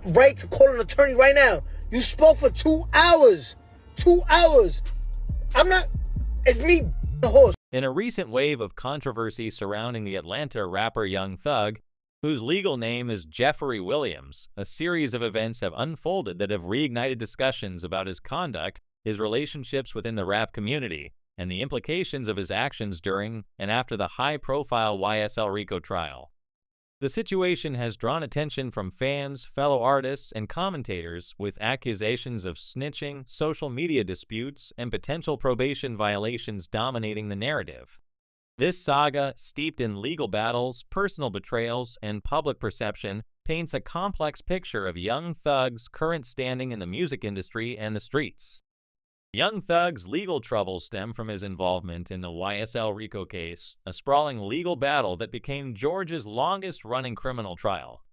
right to call an attorney right now. You spoke for 2 hours. 2 hours. I'm not... It's me, the horse. In a recent wave of controversy surrounding the Atlanta rapper Young Thug, whose legal name is Jeffrey Williams, a series of events have unfolded that have reignited discussions about his conduct, his relationships within the rap community, and the implications of his actions during and after the high-profile YSL RICO trial. The situation has drawn attention from fans, fellow artists, and commentators, with accusations of snitching, social media disputes, and potential probation violations dominating the narrative. This saga, steeped in legal battles, personal betrayals, and public perception, paints a complex picture of Young Thug's current standing in the music industry and the streets. Young Thug's legal troubles stem from his involvement in the YSL RICO case, a sprawling legal battle that became Georgia's longest-running criminal trial.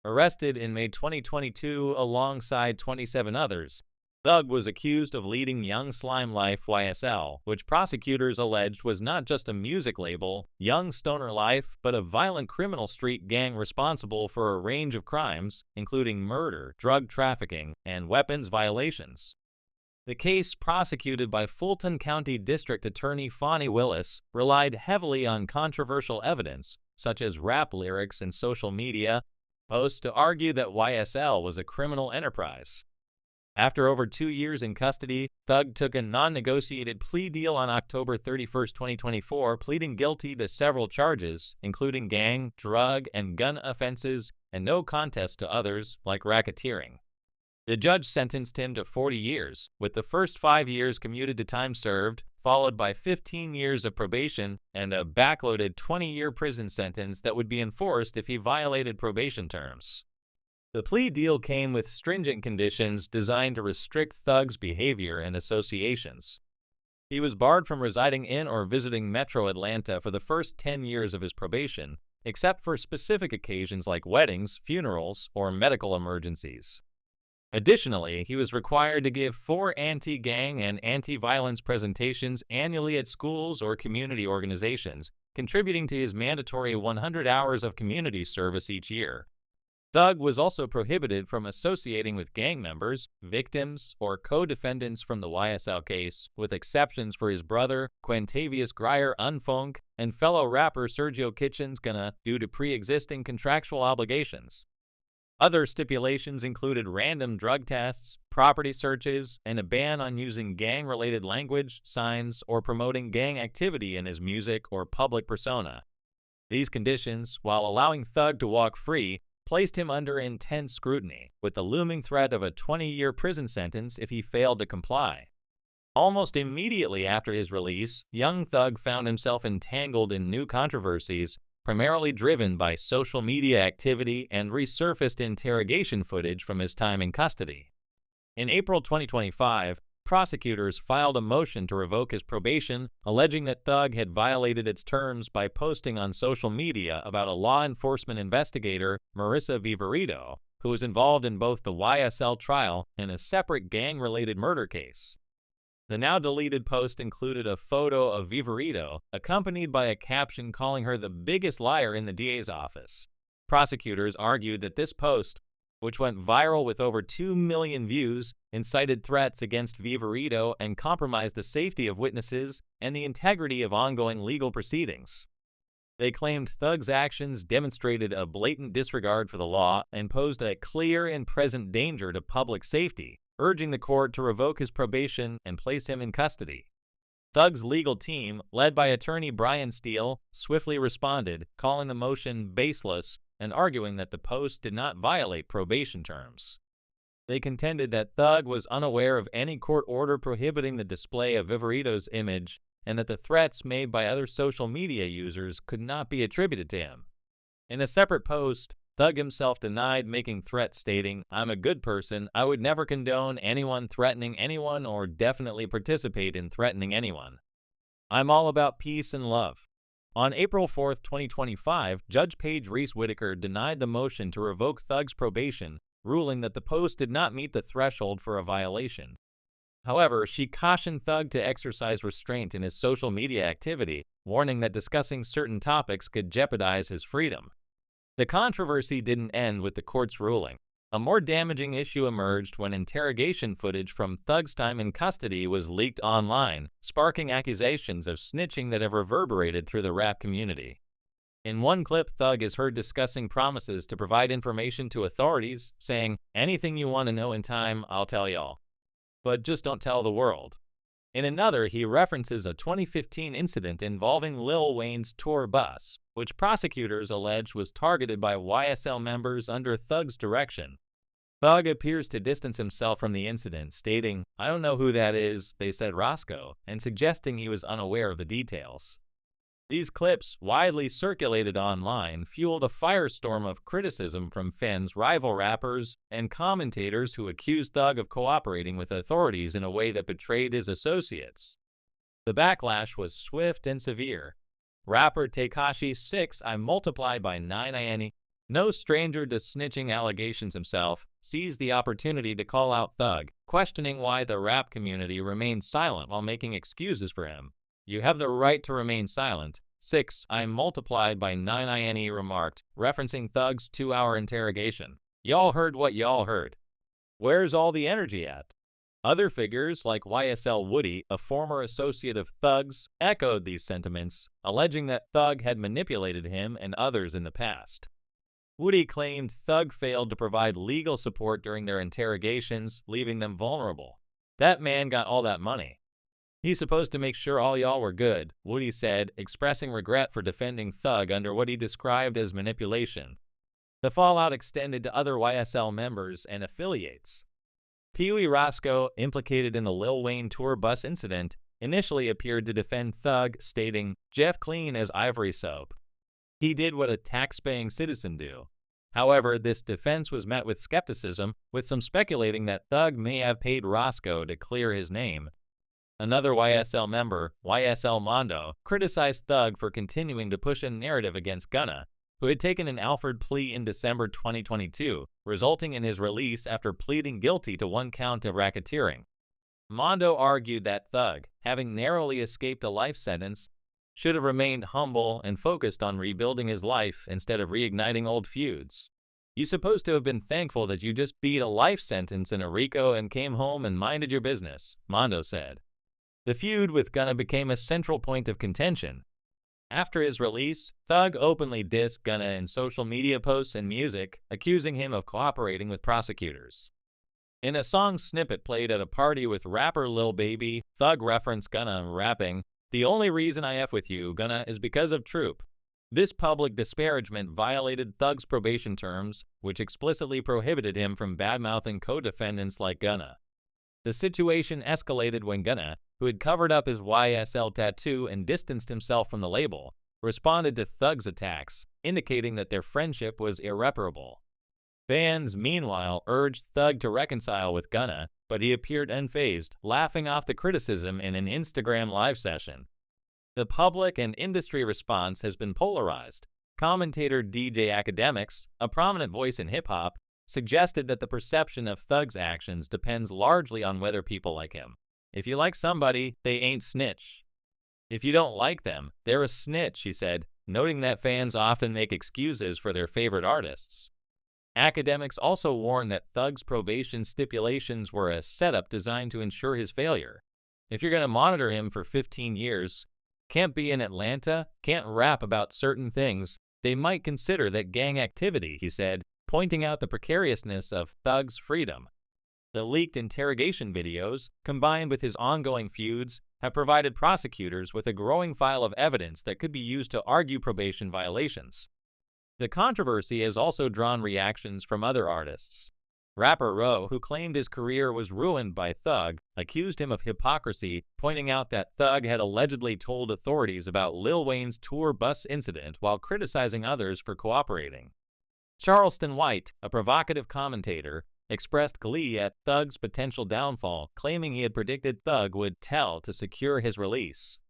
Arrested in May 2022 alongside 27 others, Thug was accused of leading Young Slime Life YSL, which prosecutors alleged was not just a music label, Young Stoner Life, but a violent criminal street gang responsible for a range of crimes, including murder, drug trafficking, and weapons violations. The case, prosecuted by Fulton County District Attorney Fonnie Willis, relied heavily on controversial evidence, such as rap lyrics and social media posts, to argue that YSL was a criminal enterprise. After over 2 years in custody, Thug took a non-negotiated plea deal on October 31, 2024, pleading guilty to several charges, including gang, drug, and gun offenses, and no contest to others, like racketeering. The judge sentenced him to 40 years, with the first 5 years commuted to time served, followed by 15 years of probation and a backloaded 20-year prison sentence that would be enforced if he violated probation terms. The plea deal came with stringent conditions designed to restrict Thug's behavior and associations. He was barred from residing in or visiting Metro Atlanta for the first 10 years of his probation, except for specific occasions like weddings, funerals, or medical emergencies. Additionally, he was required to give 4 anti-gang and anti-violence presentations annually at schools or community organizations, contributing to his mandatory 100 hours of community service each year. Thug was also prohibited from associating with gang members, victims, or co-defendants from the YSL case, with exceptions for his brother, Quintavious Grier Unfunk, and fellow rapper Sergio Kitchens Gunna, due to pre-existing contractual obligations. Other stipulations included random drug tests, property searches, and a ban on using gang-related language, signs, or promoting gang activity in his music or public persona. These conditions, while allowing Thug to walk free, placed him under intense scrutiny, with the looming threat of a 20-year prison sentence if he failed to comply. Almost immediately after his release, Young Thug found himself entangled in new controversies, primarily driven by social media activity and resurfaced interrogation footage from his time in custody. In April 2025, prosecutors filed a motion to revoke his probation, alleging that Thug had violated its terms by posting on social media about a law enforcement investigator, Marissa Viverito, who was involved in both the YSL trial and a separate gang-related murder case. The now-deleted post included a photo of Viverito, accompanied by a caption calling her the biggest liar in the DA's office. Prosecutors argued that this post, which went viral with over 2 million views, incited threats against Viverito and compromised the safety of witnesses and the integrity of ongoing legal proceedings. They claimed Thug's actions demonstrated a blatant disregard for the law and posed a clear and present danger to public safety, urging the court to revoke his probation and place him in custody. Thug's legal team, led by attorney Brian Steele, swiftly responded, calling the motion baseless and arguing that the post did not violate probation terms. They contended that Thug was unaware of any court order prohibiting the display of Viverito's image and that the threats made by other social media users could not be attributed to him. In a separate post, Thug himself denied making threats, stating, "I'm a good person. I would never condone anyone threatening anyone or definitely participate in threatening anyone. I'm all about peace and love." On April 4, 2025, Judge Paige Reese Whitaker denied the motion to revoke Thug's probation, ruling that the post did not meet the threshold for a violation. However, she cautioned Thug to exercise restraint in his social media activity, warning that discussing certain topics could jeopardize his freedom. The controversy didn't end with the court's ruling. A more damaging issue emerged when interrogation footage from Thug's time in custody was leaked online, sparking accusations of snitching that have reverberated through the rap community. In one clip, Thug is heard discussing promises to provide information to authorities, saying, "Anything you want to know in time, I'll tell y'all. But just don't tell the world." In another, he references a 2015 incident involving Lil Wayne's tour bus, which prosecutors allege was targeted by YSL members under Thug's direction. Thug appears to distance himself from the incident, stating, "I don't know who that is, they said Roscoe," and suggesting he was unaware of the details. These clips, widely circulated online, fueled a firestorm of criticism from fans, rival rappers, and commentators who accused Thug of cooperating with authorities in a way that betrayed his associates. The backlash was swift and severe. Rapper Tekashi 6 I multiplied by 9 no stranger to snitching allegations himself, seized the opportunity to call out Thug, questioning why the rap community remained silent while making excuses for him. "You have the right to remain silent," 6 I multiplied by 9 remarked, referencing Thug's 2-hour interrogation. "Y'all heard what y'all heard. Where's all the energy at?" Other figures like YSL Woody, a former associate of Thug's, echoed these sentiments, alleging that Thug had manipulated him and others in the past. Woody claimed Thug failed to provide legal support during their interrogations, leaving them vulnerable. "That man got all that money. He's supposed to make sure all y'all were good," Woody said, expressing regret for defending Thug under what he described as manipulation. The fallout extended to other YSL members and affiliates. Pee Wee Roscoe, implicated in the Lil Wayne tour bus incident, initially appeared to defend Thug, stating, "Jeff clean as ivory soap. He did what a tax-paying citizen do." However, this defense was met with skepticism, with some speculating that Thug may have paid Roscoe to clear his name. Another YSL member, YSL Mondo, criticized Thug for continuing to push a narrative against Gunna, who had taken an Alford plea in December 2022, resulting in his release after pleading guilty to 1 count of racketeering. Mondo argued that Thug, having narrowly escaped a life sentence, should have remained humble and focused on rebuilding his life instead of reigniting old feuds. "You're supposed to have been thankful that you just beat a life sentence in a RICO and came home and minded your business," Mondo said. The feud with Gunna became a central point of contention. After his release, Thug openly dissed Gunna in social media posts and music, accusing him of cooperating with prosecutors. In a song snippet played at a party with rapper Lil Baby, Thug referenced Gunna rapping, "The only reason I F with you, Gunna, is because of Troop." This public disparagement violated Thug's probation terms, which explicitly prohibited him from badmouthing co-defendants like Gunna. The situation escalated when Gunna, who had covered up his YSL tattoo and distanced himself from the label, responded to Thug's attacks, indicating that their friendship was irreparable. Fans, meanwhile, urged Thug to reconcile with Gunna, but he appeared unfazed, laughing off the criticism in an Instagram live session. The public and industry response has been polarized. Commentator DJ Academics, a prominent voice in hip-hop, suggested that the perception of Thug's actions depends largely on whether people like him. "If you like somebody, they ain't snitch. If you don't like them, they're a snitch," he said, noting that fans often make excuses for their favorite artists. Academics also warned that Thug's probation stipulations were a setup designed to ensure his failure. "If you're going to monitor him for 15 years, can't be in Atlanta, can't rap about certain things, they might consider that gang activity," he said, pointing out the precariousness of Thug's freedom. The leaked interrogation videos, combined with his ongoing feuds, have provided prosecutors with a growing file of evidence that could be used to argue probation violations. The controversy has also drawn reactions from other artists. Rapper Ro, who claimed his career was ruined by Thug, accused him of hypocrisy, pointing out that Thug had allegedly told authorities about Lil Wayne's tour bus incident while criticizing others for cooperating. Charleston White, a provocative commentator, expressed glee at Thug's potential downfall, claiming he had predicted Thug would tell to secure his release.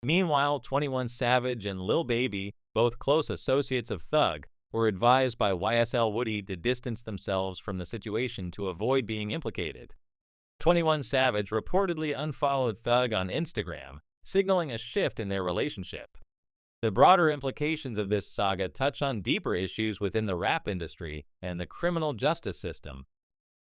Meanwhile, 21 Savage and Lil Baby, both close associates of Thug, were advised by YSL Woody to distance themselves from the situation to avoid being implicated. 21 Savage reportedly unfollowed Thug on Instagram, signaling a shift in their relationship. The broader implications of this saga touch on deeper issues within the rap industry and the criminal justice system.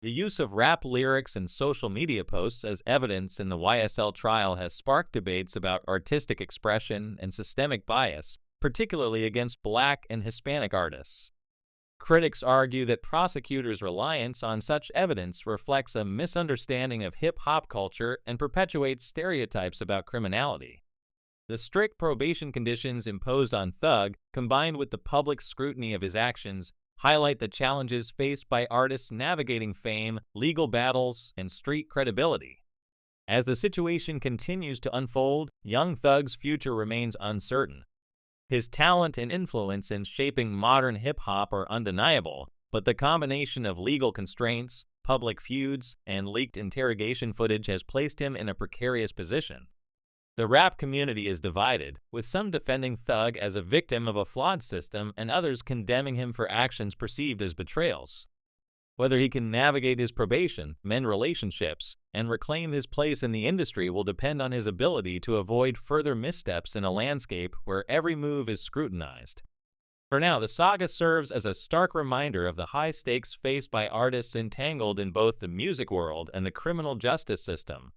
The use of rap lyrics and social media posts as evidence in the YSL trial has sparked debates about artistic expression and systemic bias, particularly against Black and Hispanic artists. Critics argue that prosecutors' reliance on such evidence reflects a misunderstanding of hip-hop culture and perpetuates stereotypes about criminality. The strict probation conditions imposed on Thug, combined with the public scrutiny of his actions, highlight the challenges faced by artists navigating fame, legal battles, and street credibility. As the situation continues to unfold, Young Thug's future remains uncertain. His talent and influence in shaping modern hip-hop are undeniable, but the combination of legal constraints, public feuds, and leaked interrogation footage has placed him in a precarious position. The rap community is divided, with some defending Thug as a victim of a flawed system and others condemning him for actions perceived as betrayals. Whether he can navigate his probation, mend relationships, and reclaim his place in the industry will depend on his ability to avoid further missteps in a landscape where every move is scrutinized. For now, the saga serves as a stark reminder of the high stakes faced by artists entangled in both the music world and the criminal justice system.